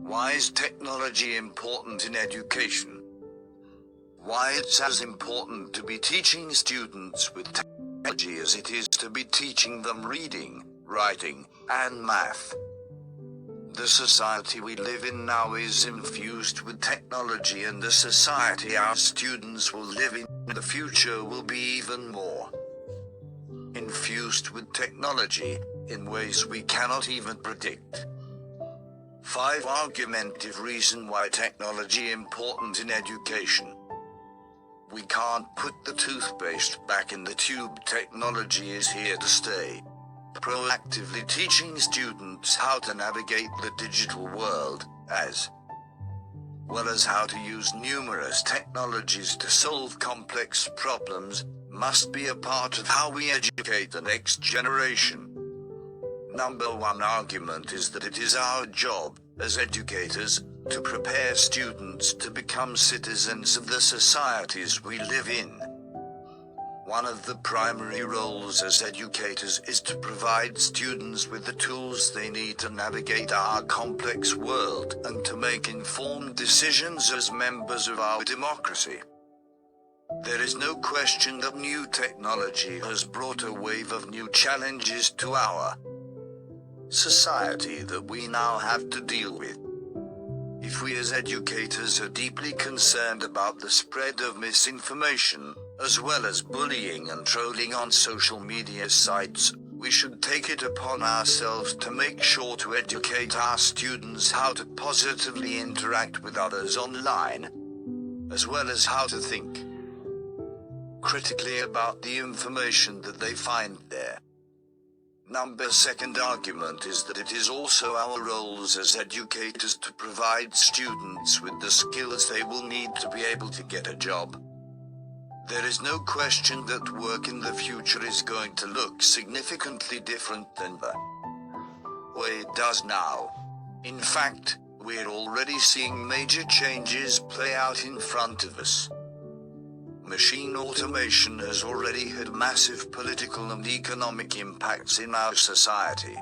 Why is technology important in education? Why it's as important to be teaching students with technology as it is to be teaching them reading, writing, and math. The society we live in now is infused with technology, and the society our students will live in the future will be even more infused with technology, in ways we cannot even predict. 5 Argumentative reason why technology important in education. We can't put the toothpaste back in the tube. Technology is here to stay. Proactively teaching students how to navigate the digital world, as well as how to use numerous technologies to solve complex problems, must be a part of how we educate the next generation. Number 1 argument is that it is our job, as educators, to prepare students to become citizens of the societies we live in. One of the primary roles as educators is to provide students with the tools they need to navigate our complex world and to make informed decisions as members of our democracy. There is no question that new technology has brought a wave of new challenges to our society that we now have to deal with. If we as educators are deeply concerned about the spread of misinformation, as well as bullying and trolling on social media sites, we should take it upon ourselves to make sure to educate our students how to positively interact with others online, as well as how to think critically about the information that they find there. Number 2 argument is that it is also our roles as educators to provide students with the skills they will need to be able to get a job. There is no question that work in the future is going to look significantly different than the way it does now. In fact, we're already seeing major changes play out in front of us. Machine automation has already had massive political and economic impacts in our society.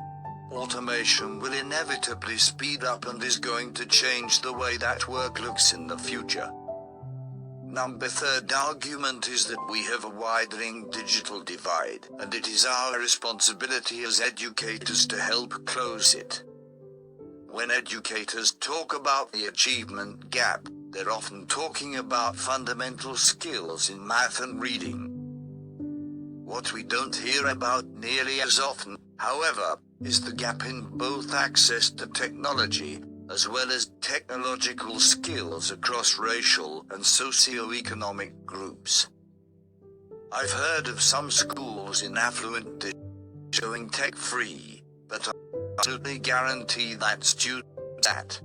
Automation will inevitably speed up and is going to change the way that work looks in the future. Number 3 argument is that we have a widening digital divide, and it is our responsibility as educators to help close it. When educators talk about the achievement gap, they're often talking about fundamental skills in math and reading. What we don't hear about nearly as often, however, is the gap in both access to technology, as well as technological skills across racial and socio-economic groups. I've heard of some schools in affluent districts showing tech-free, but I absolutely guarantee that students that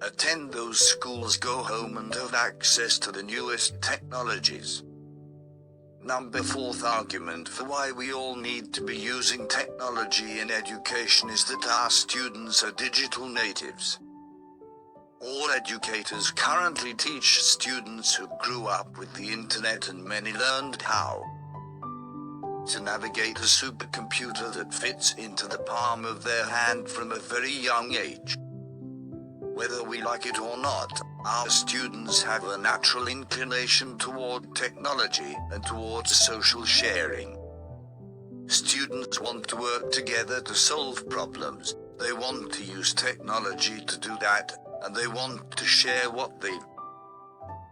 attend those schools go home and have access to the newest technologies. Number 4 argument for why we all need to be using technology in education is that our students are digital natives. All educators currently teach students who grew up with the internet, and many learned how to navigate a supercomputer that fits into the palm of their hand from a very young age. Whether we like it or not, our students have a natural inclination toward technology and towards social sharing. Students want to work together to solve problems, they want to use technology to do that, and they want to share what they've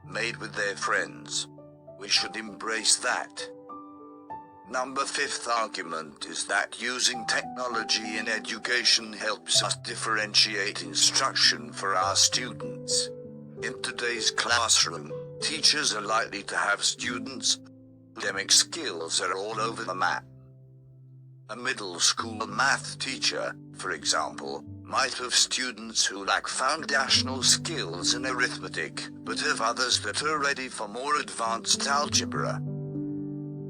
made with their friends. We should embrace that. Number 5 argument is that using technology in education helps us differentiate instruction for our students. In today's classroom, teachers are likely to have students whose academic skills are all over the map. A middle school math teacher, for example, might have students who lack foundational skills in arithmetic, but have others that are ready for more advanced algebra.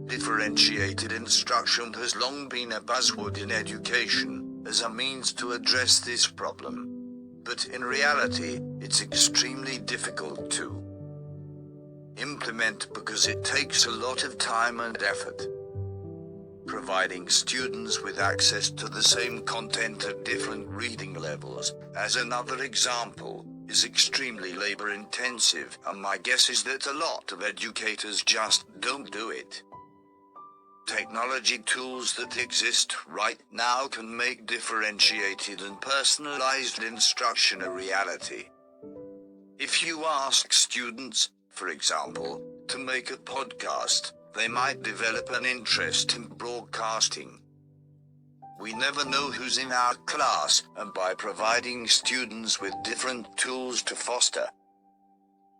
Differentiated instruction has long been a buzzword in education, as a means to address this problem. But in reality, it's extremely difficult to implement because it takes a lot of time and effort. providing students with access to the same content at different reading levels, as another example, is extremely labor-intensive, and my guess is that a lot of educators just don't do it. Technology tools that exist right now can make differentiated and personalized instruction a reality. If you ask students, for example, to make a podcast, they might develop an interest in broadcasting. We never know who's in our class, and by providing students with different tools to foster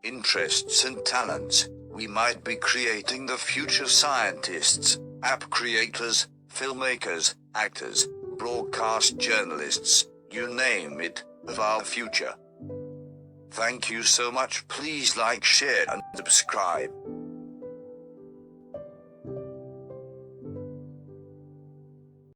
interests and talents, we might be creating the future scientists, app creators, filmmakers, actors, broadcast journalists, you name it, of our future. Thank you so much. Please like, share, and subscribe.